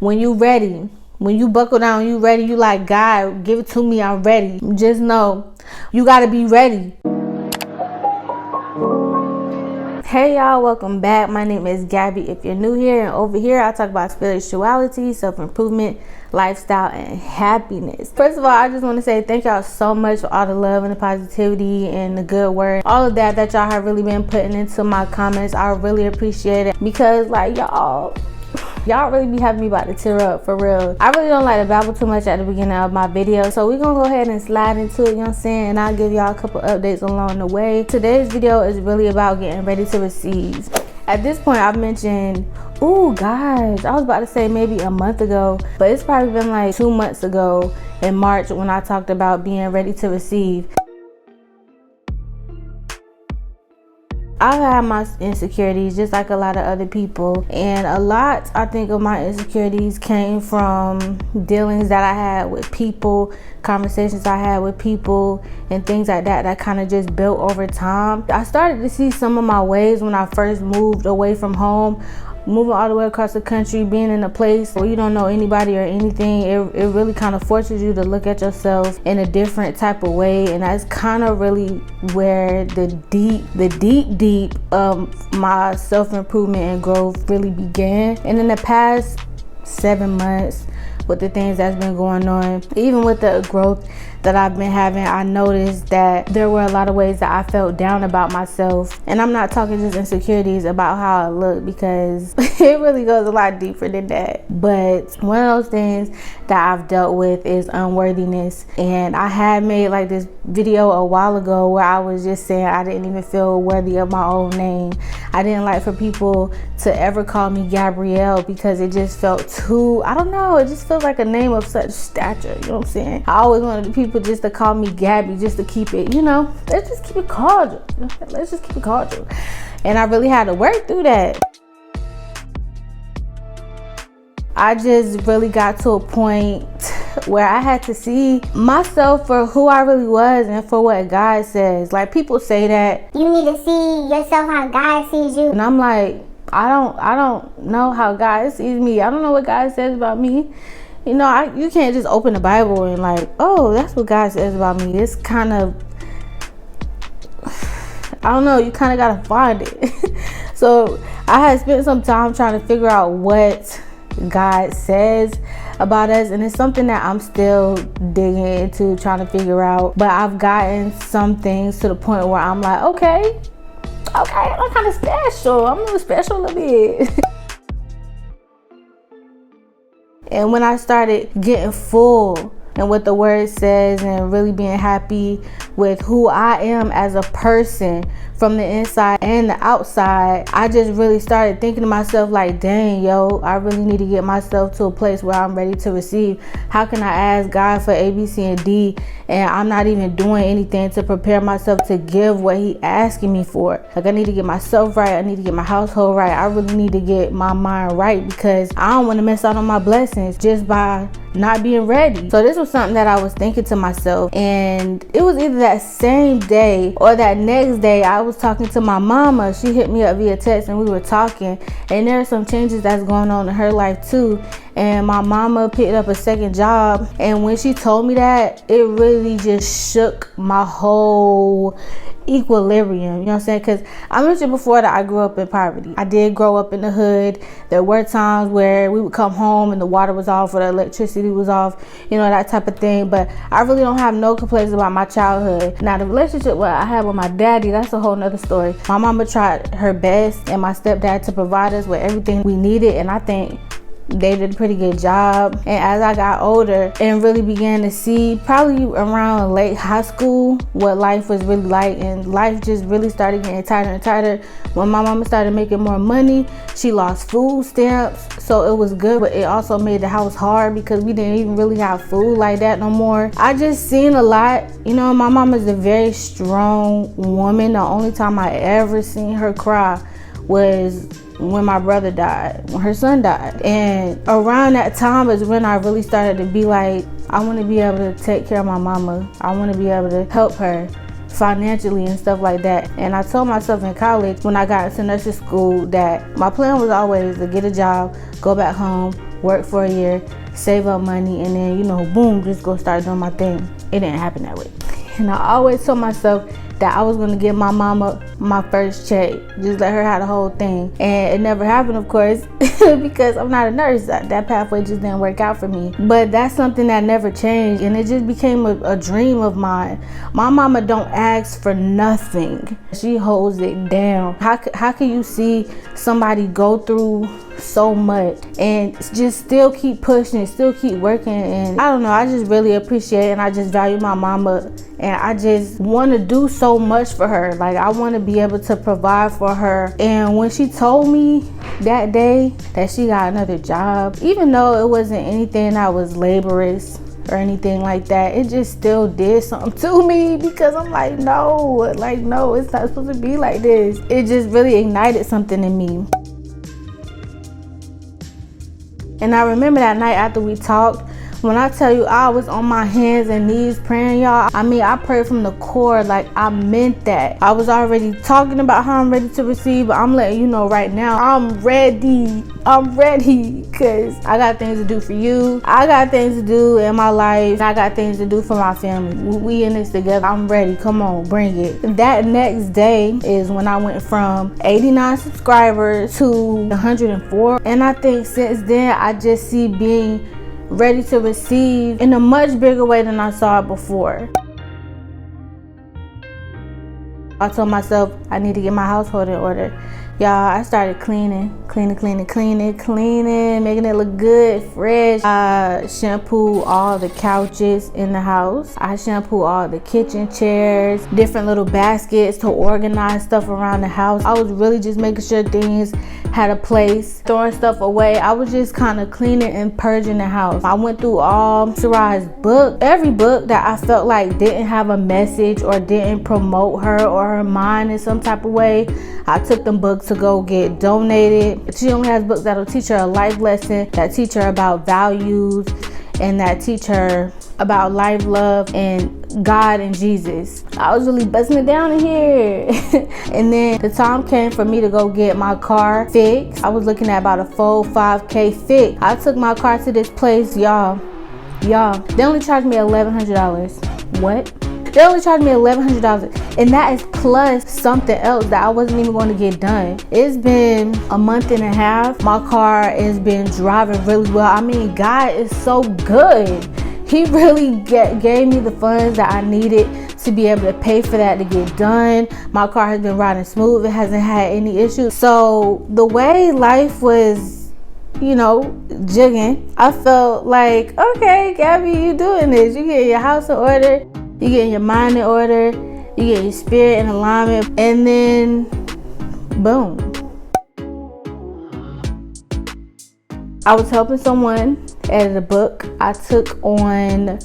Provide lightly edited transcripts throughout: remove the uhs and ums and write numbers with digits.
When you ready, when you buckle down, you ready, you like, God, give it to me, I'm ready. Just know, you gotta be ready. Hey y'all, welcome back. My name is Gabby. If you're new here, and over here I talk about spirituality, self-improvement, lifestyle, and happiness. First of all, I just want to say thank y'all so much for all the love and the positivity and the good word, all of that y'all have really been putting into my comments. I really appreciate it, because like y'all really be having me about to tear up, for real. I really don't like to babble too much at the beginning of my video, so we're gonna go ahead and slide into it, you know what I'm saying? And I'll give y'all a couple updates along the way. Today's video is really about getting ready to receive. At this point, I've mentioned, ooh guys, I was about to say maybe a month ago, but it's probably been like 2 months ago in March when I talked about being ready to receive. I've had my insecurities just like a lot of other people, and a lot, I think, of my insecurities came from dealings that I had with people, conversations I had with people, and things like that kind of just built over time. I started to see some of my ways when I first moved away from home, moving all the way across the country, being in a place where you don't know anybody or anything. It really kind of forces you to look at yourself in a different type of way, and that's kind of really where the deep of my self-improvement and growth really began. And in the past 7 months, with the things that's been going on, even with the growth that I've been having, I noticed that there were a lot of ways that I felt down about myself. And I'm not talking just insecurities about how I look, because it really goes a lot deeper than that. But one of those things that I've dealt with is unworthiness. And I had made like this video a while ago where I was just saying I didn't even feel worthy of my own name. I didn't like for people to ever call me Gabrielle, because it just felt too, I don't know, it just feels like a name of such stature, you know what I'm saying? I always wanted the people just to call me Gabby, just to keep it, you know, let's just keep it cordial. Let's just keep it cordial. And I really had to work through that. I just really got to a point where I had to see myself for who I really was and for what God says. Like, people say that you need to see yourself how God sees you. And I'm like, I don't know how God sees me. I don't know what God says about me. You know, you can't just open the Bible and like, oh, that's what God says about me. It's kind of, I don't know, you kind of gotta find it. So I had spent some time trying to figure out what God says about us, and it's something that I'm still digging into, trying to figure out. But I've gotten some things to the point where I'm like, okay, I'm kind of special. I'm a little special a little bit. And when I started getting full and what the word says, and really being happy with who I am as a person from the inside and the outside, I just really started thinking to myself like, dang, yo, I really need to get myself to a place where I'm ready to receive. How can I ask God for A, B, C, and D, and I'm not even doing anything to prepare myself to give what he asking me for? Like, I need to get myself right. I need to get my household right. I really need to get my mind right, because I don't want to miss out on my blessings just by not being ready. So this was something that I was thinking to myself, and it was either that same day or that next day I was talking to my mama. She hit me up via text and we were talking, and there are some changes that's going on in her life too. And my mama picked up a second job, and when she told me that, it really just shook my whole equilibrium, you know what I'm saying? Because I mentioned before that I grew up in poverty. I did grow up in the hood. There were times where we would come home and the water was off or the electricity was off, you know, that type of thing. But I really don't have no complaints about my childhood. Now, the relationship what I had with my daddy, that's a whole nother story. My mama tried her best and my stepdad to provide us with everything we needed, and I think they did a pretty good job. And as I got older and really began to see, probably around late high school, what life was really like, and life just really started getting tighter and tighter. When my mama started making more money, she lost food stamps, so it was good, but it also made the house hard because we didn't even really have food like that no more. I just seen a lot. You know, my mama's a very strong woman. The only time I ever seen her cry was when my brother died, when her son died. And around that time is when I really started to be like, I want to be able to take care of my mama. I want to be able to help her financially and stuff like that. And I told myself in college when I got into nursing school that my plan was always to get a job, go back home, work for a year, save up money, and then, you know, boom, just go start doing my thing. It didn't happen that way. And I always told myself that I was gonna give my mama my first check, just let her have the whole thing. And it never happened, of course, because I'm not a nurse. That pathway just didn't work out for me. But that's something that never changed, and it just became a dream of mine. My mama don't ask for nothing. She holds it down. How can you see somebody go through so much and just still keep pushing, still keep working? And I don't know, I just really appreciate and I just value my mama, and I just want to do so much for her. Like, I want to be able to provide for her. And when she told me that day that she got another job, even though it wasn't anything that was laborious or anything like that, it just still did something to me, because I'm like, no, it's not supposed to be like this. It just really ignited something in me. And I remember that night after we talked, when I tell you I was on my hands and knees praying, y'all, I mean, I prayed from the core, like I meant that. I was already talking about how I'm ready to receive, but I'm letting you know right now, I'm ready, because I got things to do for you. I got things to do in my life. I got things to do for my family. We in this together. I'm ready. Come on, bring it. That next day is when I went from 89 subscribers to 104. And I think since then, I just see being ready to receive in a much bigger way than I saw it before. I told myself I need to get my household in order. Y'all, I started cleaning, making it look good, fresh. I shampoo all the couches in the house. I shampoo all the kitchen chairs, different little baskets to organize stuff around the house. I was really just making sure things had a place, throwing stuff away. I was just kind of cleaning and purging the house. I went through all Sarai's book, every book that I felt like didn't have a message or didn't promote her or her mind in some type of way. I took them books to go get donated. She only has books that'll teach her a life lesson, that teach her about values, and that teach her about life, love, and God and Jesus. I was really busting it down in here. And then the time came for me to go get my car fixed. I was looking at about a full 5K fix. I took my car to this place, y'all, they only charged me $1,100. What? They only charged me $1,100, and that is plus something else that I wasn't even going to get done. It's been a month and a half. My car has been driving really well. I mean, God is so good. He really gave me the funds that I needed to be able to pay for that to get done. My car has been riding smooth. It hasn't had any issues. So the way life was, you know, jigging, I felt like, okay, Gabby, you doing this. You getting your house in order. You getting your mind in order, you get your spirit in alignment, and then boom. I was helping someone edit a book. I took on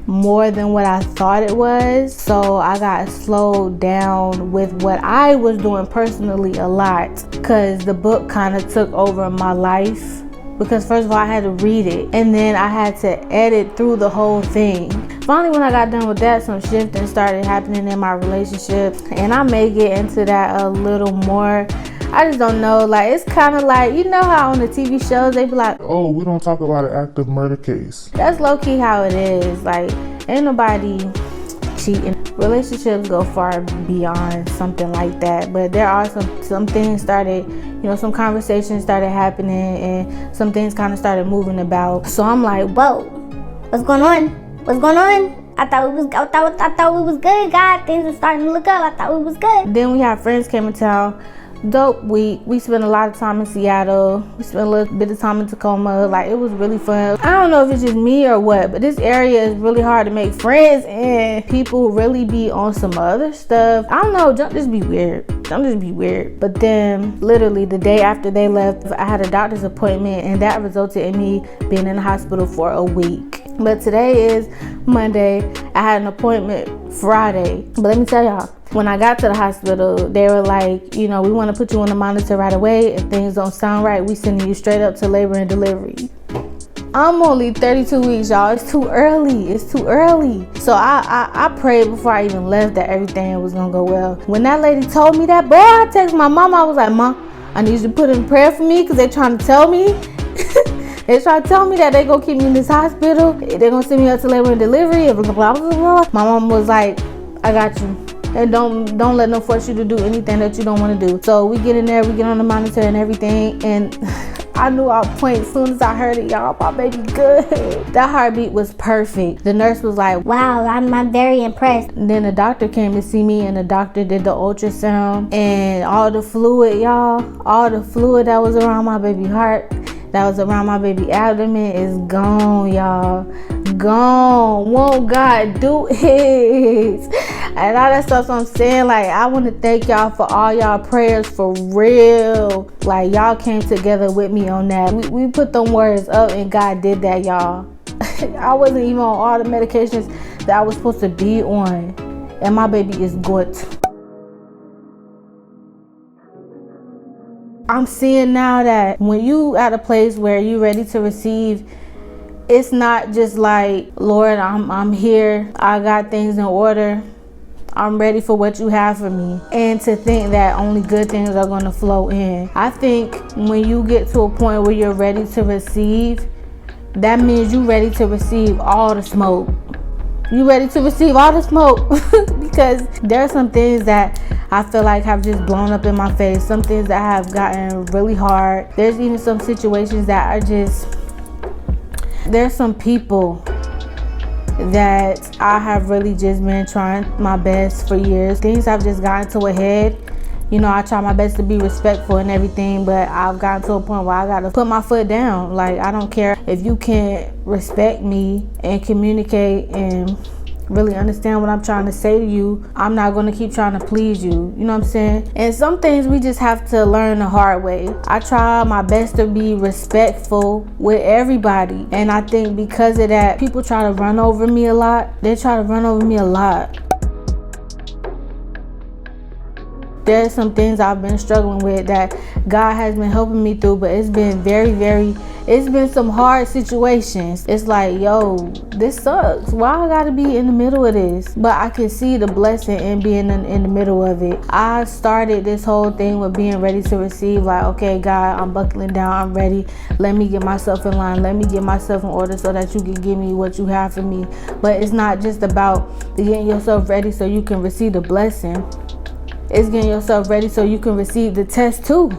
more than what I thought it was, so I got slowed down with what I was doing personally a lot, because the book kind of took over my life. Because first of all, I had to read it, and then I had to edit through the whole thing. Finally, when I got done with that, some shifting started happening in my relationship, and I may get into that a little more. I just don't know, like, it's kind of like, you know how on the TV shows they be like, oh, we don't talk about an active murder case. That's low-key how it is. Like, ain't nobody cheating. Relationships go far beyond something like that, but there are some things started, you know, some conversations started happening, and some things kind of started moving about. So I'm like, whoa, what's going on? I thought we was good, God. Things are starting to look up. I thought we was good. Then we had friends came in town. Dope week. We spent a lot of time in Seattle. We spent a little bit of time in Tacoma. Like, it was really fun. I don't know if it's just me or what, but this area is really hard to make friends, and people really be on some other stuff. I don't know. Don't just be weird. But then literally the day after they left, I had a doctor's appointment, and that resulted in me being in the hospital for a week. But today is Monday. I had an appointment Friday. But let me tell y'all, when I got to the hospital, they were like, you know, we want to put you on the monitor right away. If things don't sound right, we sending you straight up to labor and delivery. I'm only 32 weeks, y'all. It's too early. So I prayed before I even left that everything was gonna go well. When that lady told me that, boy, I texted my mom. I was like, Mom, I need you to put in prayer for me, because they're trying to tell me They try to tell me that they gonna keep me in this hospital. They gonna send me up to labor and delivery. Blah, blah, blah, blah. My mom was like, I got you. And don't let them force you to do anything that you don't want to do. So we get in there, we get on the monitor and everything, and I knew our point as soon as I heard it, y'all. My baby good. That heartbeat was perfect. The nurse was like, wow, I'm very impressed. and then the doctor came to see me, and the doctor did the ultrasound, and all the fluid, y'all, all the fluid that was around my baby heart, that was around my baby abdomen is gone, y'all. Gone. Won't God do it? And all that stuff, so I'm saying, like, I want to thank y'all for all y'all prayers, for real. Like, y'all came together with me on that. We put them words up, and God did that, y'all. I wasn't even on all the medications that I was supposed to be on, and my baby is good. I'm seeing now that when you at a place where you ready to receive, it's not just like, Lord, I'm here, I got things in order, I'm ready for what you have for me, and to think that only good things are going to flow in. I think when you get to a point where you're ready to receive, that means you're ready to receive all the smoke. You ready to receive all the smoke. Because there are some things that I feel like have just blown up in my face. Some things that have gotten really hard. There's even some situations that are just, there's some people that I have really just been trying my best for years. Things have just gotten to a head. You know, I try my best to be respectful and everything, but I've gotten to a point where I gotta put my foot down. Like, I don't care if you can't respect me and communicate and really understand what I'm trying to say to you. I'm not gonna keep trying to please you. You know what I'm saying? And some things we just have to learn the hard way. I try my best to be respectful with everybody, and I think because of that, people try to run over me a lot. They try to run over me a lot. There's some things I've been struggling with that God has been helping me through, but it's been it's been some hard situations. It's like, yo, this sucks. Why I gotta be in the middle of this? But I can see the blessing in being in the middle of it. I started this whole thing with being ready to receive, like, okay, God, I'm buckling down, I'm ready. Let me get myself in line. Let me get myself in order so that you can give me what you have for me. But it's not just about getting yourself ready so you can receive the blessing. It's getting yourself ready so you can receive the test too.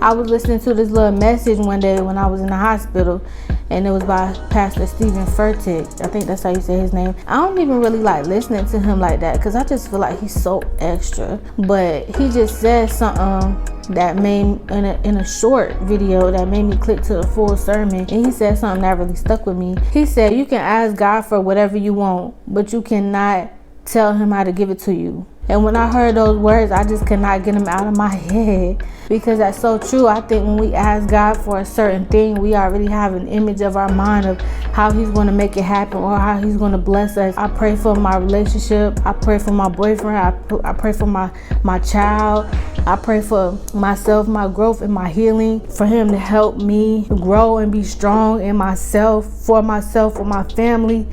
I was listening to this little message one day when I was in the hospital, and it was by Pastor Stephen Furtick. I think that's how you say his name. I don't even really like listening to him like that because I just feel like he's so extra. But he just said something that made, in a short video, that made me click to the full sermon. And he said something that really stuck with me. He said, you can ask God for whatever you want, but you cannot tell him how to give it to you. And when I heard those words, I just could not get them out of my head, because that's so true. I think when we ask God for a certain thing, we already have an image of our mind of how he's going to make it happen or how he's going to bless us. I pray for my relationship. I pray for my boyfriend. I pray for my child. I pray for myself, my growth and my healing, for him to help me grow and be strong in myself, for my family.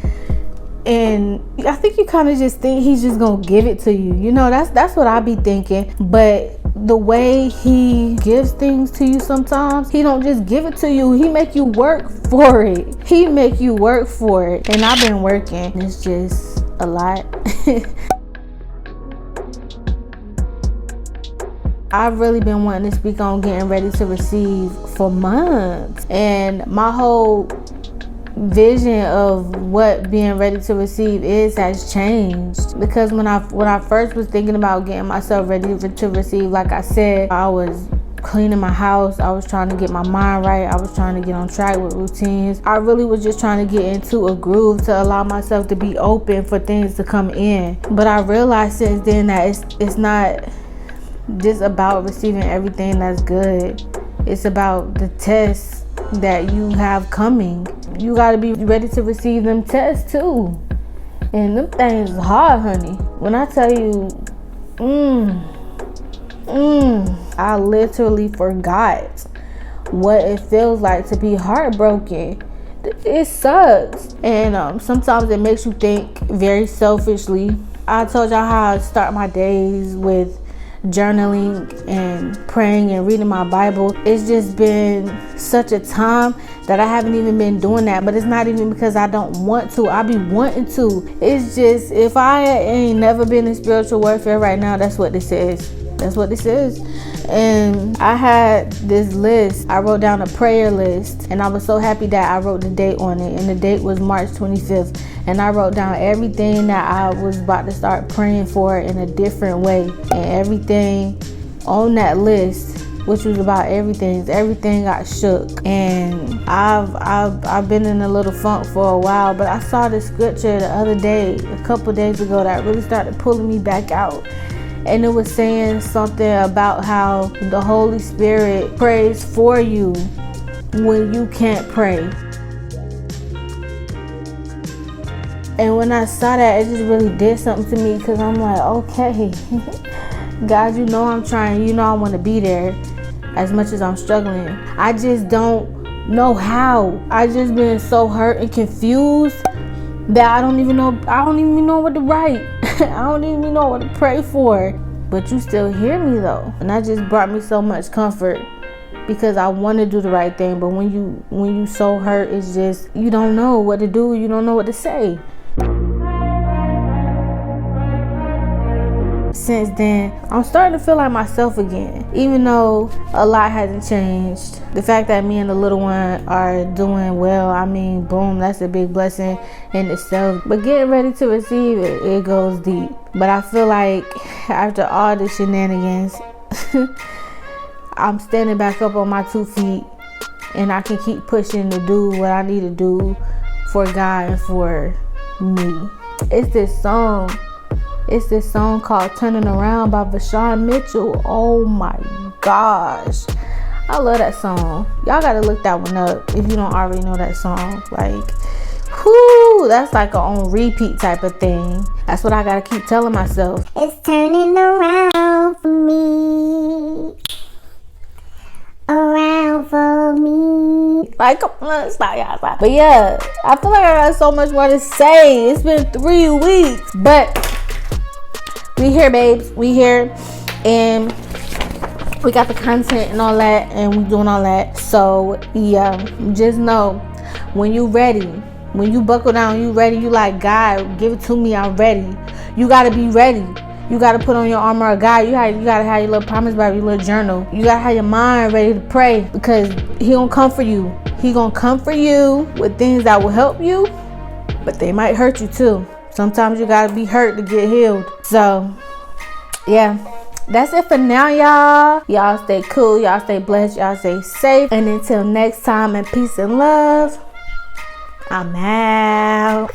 And I think you kind of just think he's just gonna give it to you. You know, that's what I be thinking. But the way he gives things to you sometimes, he don't just give it to you. He make you work for it. He make you work for it. And I've been working. It's just a lot. I've really been wanting to speak on getting ready to receive for months. And my whole vision of what being ready to receive has changed, because when I first was thinking about getting myself ready to receive, like I said, I was cleaning my house, I was trying to get my mind right, I was trying to get on track with routines. I really was just trying to get into a groove to allow myself to be open for things to come in. But I realized since then that it's not just about receiving everything that's good. It's about the tests that you have coming. You gotta be ready to receive them tests too. And them things is hard, honey. When I tell you, I literally forgot what it feels like to be heartbroken. It sucks. And sometimes it makes you think very selfishly. I told y'all how I start my days with journaling and praying and reading my Bible. It's just been such a time that I haven't even been doing that. But it's not even because I don't want to. I be wanting to. It's just, if I ain't never been in spiritual warfare right now, that's what this is. That's what this is. And I had this list. I wrote down a prayer list, and I was so happy that I wrote the date on it. And the date was March 25th. And I wrote down everything that I was about to start praying for in a different way. And everything on that list, which was about everything got shook. And I've been in a little funk for a while, but I saw this scripture the other day, a couple days ago, that really started pulling me back out. And it was saying something about how the Holy Spirit prays for you when you can't pray. And when I saw that, it just really did something to me, because I'm like, okay, God, you know I'm trying, you know I want to be there as much as I'm struggling. I just don't know how. I just been so hurt and confused that I don't even know what to write. I don't even know what to pray for. But you still hear me though. And that just brought me so much comfort, because I want to do the right thing. But when you so hurt, it's just, you don't know what to do. You don't know what to say. Since then, I'm starting to feel like myself again, even though a lot hasn't changed. The fact that me and the little one are doing well, I mean, boom, that's a big blessing in itself. But getting ready to receive it, it goes deep. But I feel like after all the shenanigans, I'm standing back up on my 2 feet, and I can keep pushing to do what I need to do for God and for me. It's this song called Turning Around by Vashawn Mitchell. Oh my gosh. I love that song. Y'all gotta look that one up if you don't already know that song. Like, whoo, that's like a on repeat type of thing. That's what I gotta keep telling myself. It's turning around for me. Around for me. Like, come on, stop, y'all, stop. But yeah, I feel like I got so much more to say. It's been 3 weeks, but we here, babes. We here, and we got the content and all that, and we doing all that. So yeah, just know, when you ready, when you buckle down, you ready, you like, God, give it to me, I'm ready. You gotta be ready. You gotta put on your armor of God. You gotta have your little promise Bible, your little journal. You gotta have your mind ready to pray, because He gonna come for you. He gonna come for you with things that will help you, but they might hurt you too. Sometimes you gotta be hurt to get healed. So yeah, that's it for now, y'all. Y'all stay cool, y'all stay blessed, y'all stay safe. And until next time, and peace and love, I'm out.